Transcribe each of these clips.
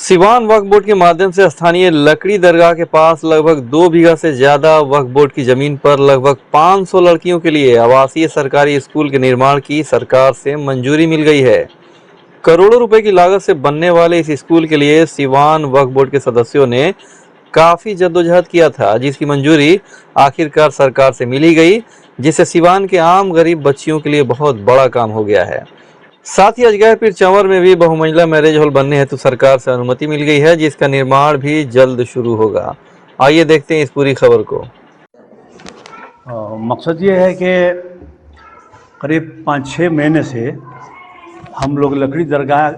सिवान वक्फ board के माध्यम से स्थानीय लकड़ी दरगाह के पास लगभग 2 बीघा से ज्यादा वक्फ बोर्ड की जमीन पर लगभग 500 लड़कियों के लिए आवासीय सरकारी स्कूल के निर्माण की सरकार से मंजूरी मिल गई है। करोड़ों रुपए की लागत से बनने वाले इस स्कूल के लिए सिवान वक्फ बोर्ड के सदस्यों ने काफी जद्दोजहद किया था, जिसकी मंजूरी आखिरकार सरकार से मिली गई, जिससे सिवान के आम गरीब बच्चियों के लिए बहुत बड़ा काम हो गया है। साथ ही अजगर पीर चंवर में भी बहुमंजिला मैरिज हॉल बनने हेतु सरकार से अनुमति मिल गई है, जिसका निर्माण भी जल्द शुरू होगा। आइए देखते हैं इस पूरी खबर को। मकसद ये है कि करीब 5-6 महीने से हम लोग लकड़ी दरगाह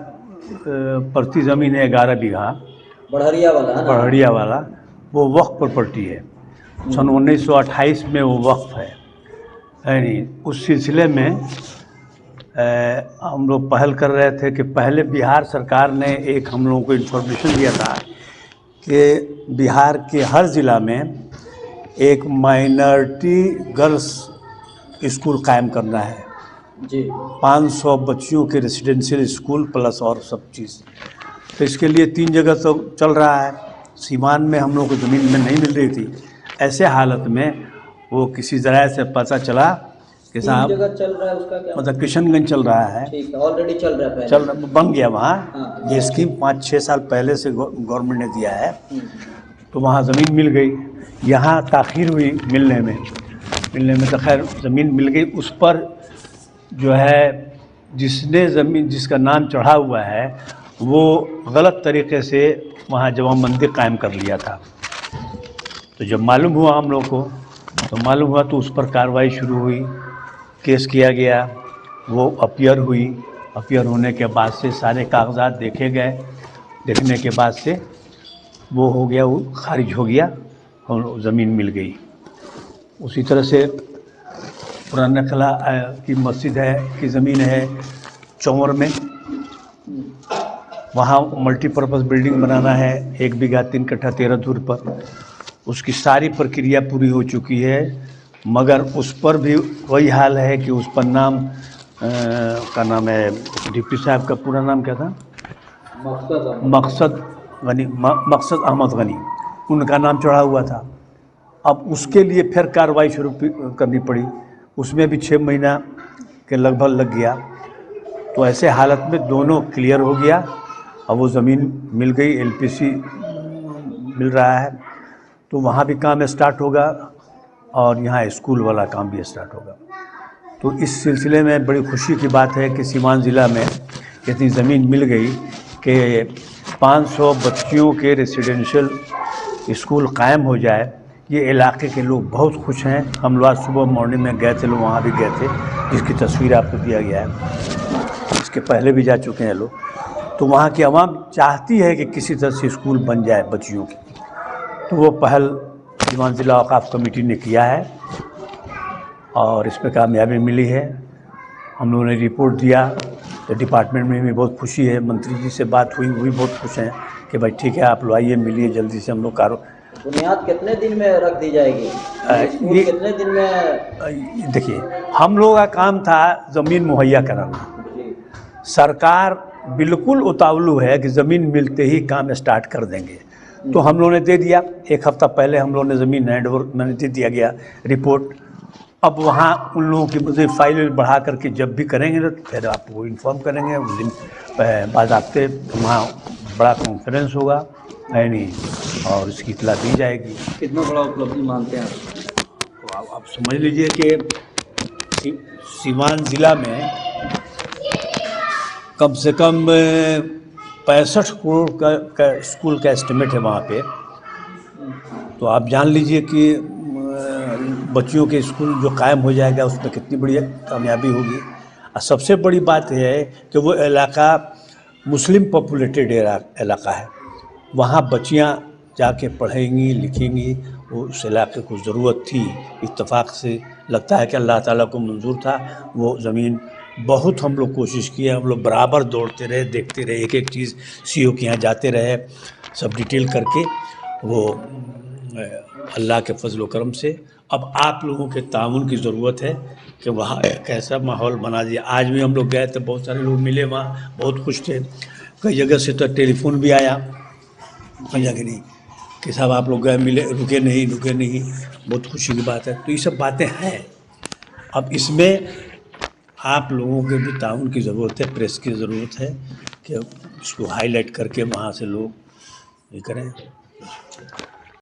प्रति ज़मीन है 11 बीघा बढ़िया वाला वो वक्फ प्रॉपर्टी है। सन 1928 में वो वक्फ है नहीं। उस सिलसिले में हम लोग पहल कर रहे थे कि पहले बिहार सरकार ने एक हम लोगों को इन्फॉर्मेशन दिया था कि बिहार के हर ज़िला में एक माइनॉरिटी गर्ल्स स्कूल कायम करना है जी। 500 बच्चियों के रेसिडेंशियल स्कूल प्लस और सब चीज़। तो इसके लिए 3 जगह तो चल रहा है। सीवान में हम लोग को ज़मीन में नहीं मिल रही थी। ऐसे हालत में वो किसी ज़राए से पता चला कि साहब चल रहा है, उसका क्या मतलब किशनगंज चल रहा है। ठीक है, ऑलरेडी चल रहा है, बन गया वहाँ। हाँ। ये स्कीम 5-6 साल पहले से गवर्नमेंट ने दिया है। तो वहाँ ज़मीन मिल गई। यहाँ ताख़ीर हुई मिलने में तो खैर ज़मीन मिल गई। उस पर जो है जिसने ज़मीन जिसका नाम चढ़ा हुआ है वो गलत तरीके से वहाँ जमा मंदिर कायम कर लिया था। तो जब मालूम हुआ हम लोग को तो उस पर कार्रवाई शुरू हुई, केस किया गया, वो अपीयर हुई। अपीयर होने के बाद से सारे कागजात देखे गए। देखने के बाद से वो हो गया, वो खारिज हो गया और ज़मीन मिल गई। उसी तरह से पुराना किला की मस्जिद है की ज़मीन है चंवर में। वहाँ मल्टीपर्पज़ बिल्डिंग बनाना है 1 बीघा 3 कट्ठा 13 धुर पर। उसकी सारी प्रक्रिया पूरी हो चुकी है, मगर उस पर भी वही हाल है कि उस पर नाम का नाम है डिप्टी साहब का पूरा नाम क्या था? मकसद अहमद गनी, उनका नाम चढ़ा हुआ था। अब उसके लिए फिर कार्रवाई शुरू करनी पड़ी। उसमें भी 6 महीना के लगभग लग गया। तो ऐसे हालत में दोनों क्लियर हो गया। अब वो ज़मीन मिल गई, एलपीसी मिल रहा है। तो वहाँ भी काम स्टार्ट होगा और यहाँ स्कूल वाला काम भी स्टार्ट होगा। तो इस सिलसिले में बड़ी खुशी की बात है कि सीवान ज़िला में इतनी ज़मीन मिल गई कि 500 बच्चियों के रेसिडेंशियल स्कूल कायम हो जाए। ये इलाके के लोग बहुत खुश हैं। हम लोग आज सुबह मॉर्निंग में गए थे, लोग वहाँ भी गए थे, जिसकी तस्वीर आपको दिया गया है। इसके पहले भी जा चुके हैं लोग। तो वहाँ की आवाम चाहती है कि किसी तरह से स्कूल बन जाए बच्चियों की। तो वो पहल सीवान ज़िला वक़ाफ़ कमेटी ने किया है और इस पर कामयाबी मिली है। हम लोगों ने रिपोर्ट दिया तो डिपार्टमेंट में भी बहुत खुशी है। मंत्री जी से बात हुई, वो भी बहुत खुश हैं कि भाई ठीक है, आप लोग आइए, मिलिए जल्दी से। हम लोग बुनियाद कितने दिन में रख दी जाएगी? ये कितने दिन में? देखिए, हम लोगों का काम था ज़मीन मुहैया कराना। सरकार बिल्कुल उतावलू है कि ज़मीन मिलते ही काम स्टार्ट कर देंगे। तो हम लोगों ने दे दिया। 1 हफ़्ता पहले हम लोगों ने ज़मीन हैंड ओवर मैंने दे दिया गया रिपोर्ट। अब वहाँ उन लोगों की मुझे फाइल बढ़ा करके जब भी करेंगे तो फिर आपको इन्फॉर्म करेंगे। उस दिन बाद आपसे वहाँ बड़ा कॉन्फ्रेंस होगा है नहीं, और इसकी इतला दी जाएगी। कितना बड़ा उपलब्धि मानते हैं तो आप समझ लीजिए कि सीवान ज़िला में कम से कम 65 करोड़ का स्कूल का एस्टिमेट है वहाँ पे। तो आप जान लीजिए कि बच्चियों के स्कूल जो कायम हो जाएगा उसमें कितनी बड़ी कामयाबी होगी। और सबसे बड़ी बात यह है कि वो इलाका मुस्लिम पॉपुलेटेड इलाका है। वहाँ बच्चियाँ जाके पढ़ेंगी लिखेंगी। वो उस इलाके को ज़रूरत थी। इत्तेफाक से लगता है कि अल्लाह ताला को मंजूर था वो ज़मीन। बहुत हम लोग कोशिश किए, हम लोग बराबर दौड़ते रहे, देखते रहे, एक चीज़ सीओ के यहाँ जाते रहे, सब डिटेल करके। वो अल्लाह के फजल व करम से अब आप लोगों के ताउन की ज़रूरत है कि वहाँ कैसा माहौल बना दिया। आज भी हम लोग गए थे, बहुत सारे लोग मिले वहाँ, बहुत खुश थे। कई जगह से तो टेलीफोन भी आया समझा कि नहीं कि साहब आप लोग गए मिले, रुके नहीं, बहुत खुशी की बात है। तो ये सब बातें हैं। अब इसमें आप लोगों के भी ताउन की ज़रूरत है, प्रेस की ज़रूरत है कि इसको हाईलाइट करके वहाँ से लोग ये करें।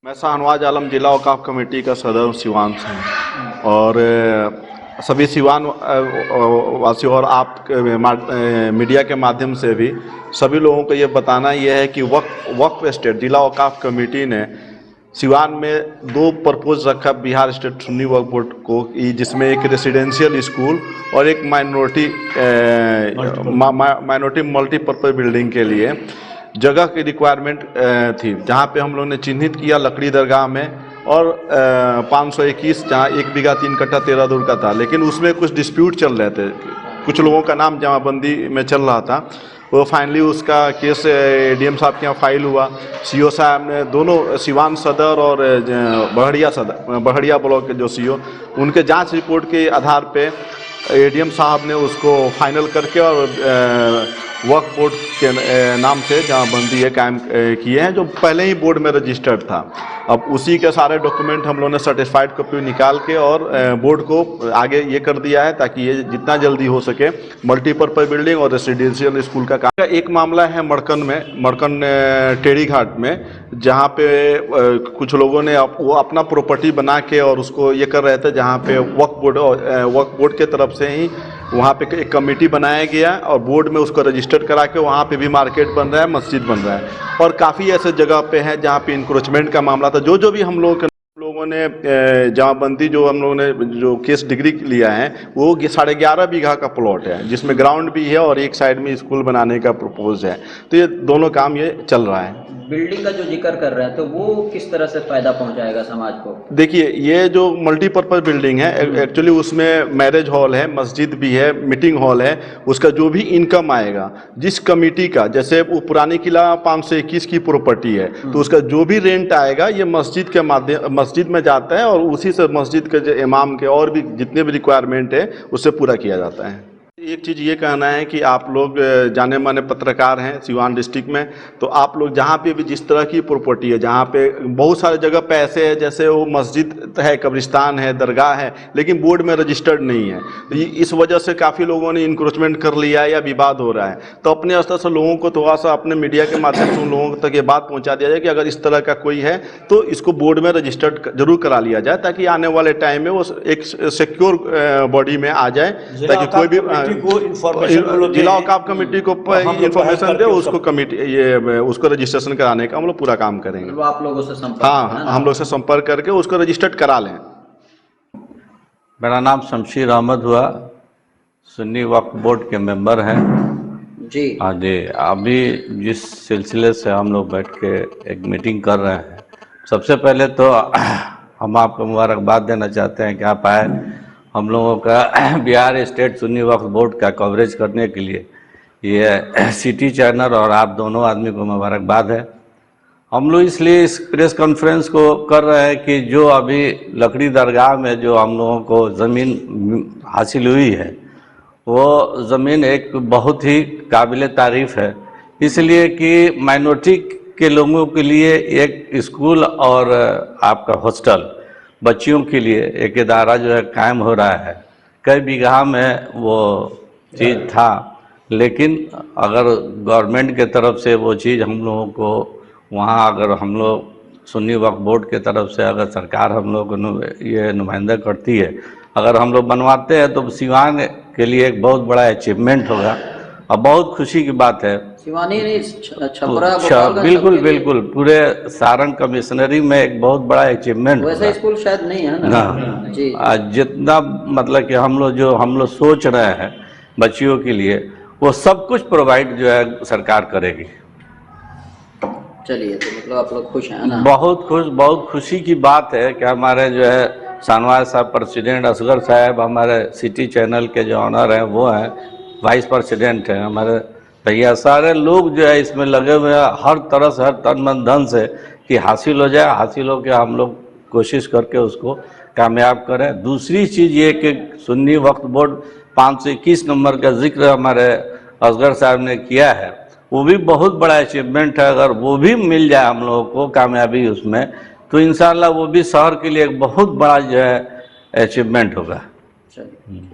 मैं शाहनवाज आलम जिला औकाफ कमेटी का सदर सिवान से हूँ और सभी सिवान वासियों और आप मीडिया के माध्यम से भी सभी लोगों को ये बताना ये है कि वक्फ स्टेट जिला औकाफ कमेटी ने सिवान में 2 प्रपोज रखा बिहार स्टेट सुन्नी वक्फ बोर्ड को, जिसमें एक रेसिडेंशियल स्कूल और एक माइनॉरिटी मल्टीपर्पज़ बिल्डिंग के लिए जगह की रिक्वायरमेंट थी, जहाँ पे हम लोग ने चिन्हित किया लकड़ी दरगाह में और 521 जहाँ 1 बीघा 3 कट्ठा 13 दूर का था, लेकिन उसमें कुछ डिस्प्यूट चल रहे थे, कुछ लोगों का नाम जमाबंदी में चल रहा था। वो फाइनली उसका केस डीएम साहब के यहाँ फाइल हुआ। सीओ साहब ने दोनों सिवान सदर और बहड़िया ब्लॉक के जो सीओ, उनके जांच रिपोर्ट के आधार पे एडीएम साहब ने उसको फाइनल करके और वक्फ बोर्ड के नाम से जमाबंदी है कायम किए हैं, जो पहले ही बोर्ड में रजिस्टर्ड था। अब उसी के सारे डॉक्यूमेंट हम लोगों ने सर्टिफाइड कॉपी निकाल के और बोर्ड को आगे ये कर दिया है ताकि ये जितना जल्दी हो सके मल्टीपर्पज़ बिल्डिंग और रेसिडेंशियल स्कूल का काम। एक मामला है मड़कन टेढ़ी घाट में, जहाँ पे कुछ लोगों ने वो अपना प्रॉपर्टी बना के और उसको ये कर रहे थे, जहाँ पे वक्फ बोर्ड के तरफ से ही वहाँ पे एक कमेटी बनाया गया और बोर्ड में उसको रजिस्टर करा के वहाँ पे भी मार्केट बन रहा है, मस्जिद बन रहा है और काफ़ी ऐसे जगह पे हैं जहाँ पे इंक्रोचमेंट का मामला था। जो भी हम लोगों ने जमाबंदी जो हम लोगों ने जो केस डिग्री लिया है वो 11.5 बीघा का प्लॉट है, जिसमें ग्राउंड भी है और एक साइड में स्कूल बनाने का प्रपोज है। तो ये दोनों काम ये चल रहा है। बिल्डिंग का जो जिक्र कर रहे हैं तो वो किस तरह से फायदा पहुंचाएगा समाज को? देखिए, ये जो मल्टीपर्पज़ बिल्डिंग है एक्चुअली उसमें मैरिज हॉल है, मस्जिद भी है, मीटिंग हॉल है। उसका जो भी इनकम आएगा जिस कमेटी का, जैसे वो पुरानी किला 521 की प्रॉपर्टी है तो उसका जो भी रेंट आएगा ये मस्जिद में जाता है और उसी से मस्जिद के जो इमाम के और भी जितने भी रिक्वायरमेंट है उससे पूरा किया जाता है। एक चीज़ ये कहना है कि आप लोग जाने माने पत्रकार हैं सिवान डिस्ट्रिक्ट में, तो आप लोग जहाँ पे भी जिस तरह की प्रॉपर्टी है, जहाँ पे बहुत सारे जगह पे ऐसे है जैसे वो मस्जिद है, कब्रिस्तान है, दरगाह है, लेकिन बोर्ड में रजिस्टर्ड नहीं है, तो इस वजह से काफ़ी लोगों ने इंक्रोचमेंट कर लिया है या विवाद हो रहा है। तो अपने स्तर से लोगों को थोड़ा सा अपने मीडिया के माध्यम से उन लोगों तक ये बात पहुँचा दिया जाए कि अगर इस तरह का कोई है तो इसको बोर्ड में रजिस्टर्ड जरूर करा लिया जाए, ताकि आने वाले टाइम में वो एक सिक्योर बॉडी में आ जाए, ताकि कोई भी जिला औकाफ कमेटी को इंफॉर्मेशन दे, उसको कमेटी उसको रजिस्ट्रेशन कराने का हम लोग पूरा काम करेंगे। तो आप लोगों से संपर्क, हाँ, हम लोग से संपर्क करके उसको रजिस्टर्ड करा लें। मेरा नाम शमशीर अहमद हुआ, सुन्नी वक्फ बोर्ड के मेंबर हैं जी। हाँ जी। अभी जिस सिलसिले से हम लोग बैठ के एक मीटिंग कर रहे हैं, सबसे पहले तो हम आपको मुबारकबाद देना चाहते हैं कि आप आए हम लोगों का बिहार स्टेट सुन्नी वक्फ बोर्ड का कवरेज करने के लिए। ये सिटी चैनल और आप दोनों आदमी को मुबारकबाद है। हम लोग इसलिए इस प्रेस कॉन्फ्रेंस को कर रहे हैं कि जो अभी लकड़ी दरगाह में जो हम लोगों को ज़मीन हासिल हुई है, वो ज़मीन एक बहुत ही काबिल तारीफ़ है, इसलिए कि माइनॉरिटी के लोगों के लिए एक स्कूल और आपका हॉस्टल बच्चियों के लिए एक इदारा जो है कायम हो रहा है। कई बीघा में वो चीज़ था, लेकिन अगर गवर्नमेंट के तरफ से वो चीज़ हम लोगों को वहाँ, अगर हम लोग सुन्नी वक्फ बोर्ड के तरफ से अगर सरकार हम लोग को ये नुमाइंदा करती है, अगर हम लोग बनवाते हैं तो सिवान के लिए एक बहुत बड़ा अचीवमेंट होगा और बहुत खुशी की बात है। सिवानी छपरा बिल्कुल बिल्कुल, पूरे सारण कमिश्नरी में एक बहुत बड़ा अचीवमेंट। वैसा स्कूल शायद नहीं है ना जी। जितना मतलब कि हम लोग सोच रहे हैं बच्चियों के लिए, वो सब कुछ प्रोवाइड जो है सरकार करेगी। चलिए, तो मतलब आप लोग खुश हैं ना? बहुत खुशी की बात है कि हमारे जो है शाहनवाज साहब प्रेसिडेंट, असगर साहब हमारे सिटी चैनल के जो ऑनर हैं वो हैं, वाइस प्रेसिडेंट हैं हमारे भैया, सारे लोग जो है इसमें लगे हुए हैं हर तरह से, हर तन मन धन से कि हासिल हो जाए, हासिल हो के हम लोग कोशिश करके उसको कामयाब करें। दूसरी चीज़ ये कि सुन्नी वक्फ बोर्ड 521 नंबर का जिक्र हमारे असगर साहब ने किया है, वो भी बहुत बड़ा अचीवमेंट है। अगर वो भी मिल जाए हम लोगों को कामयाबी उसमें, तो इंशाल्लाह वो भी शहर के लिए एक बहुत बड़ा जो है अचीवमेंट होगा। चलिए।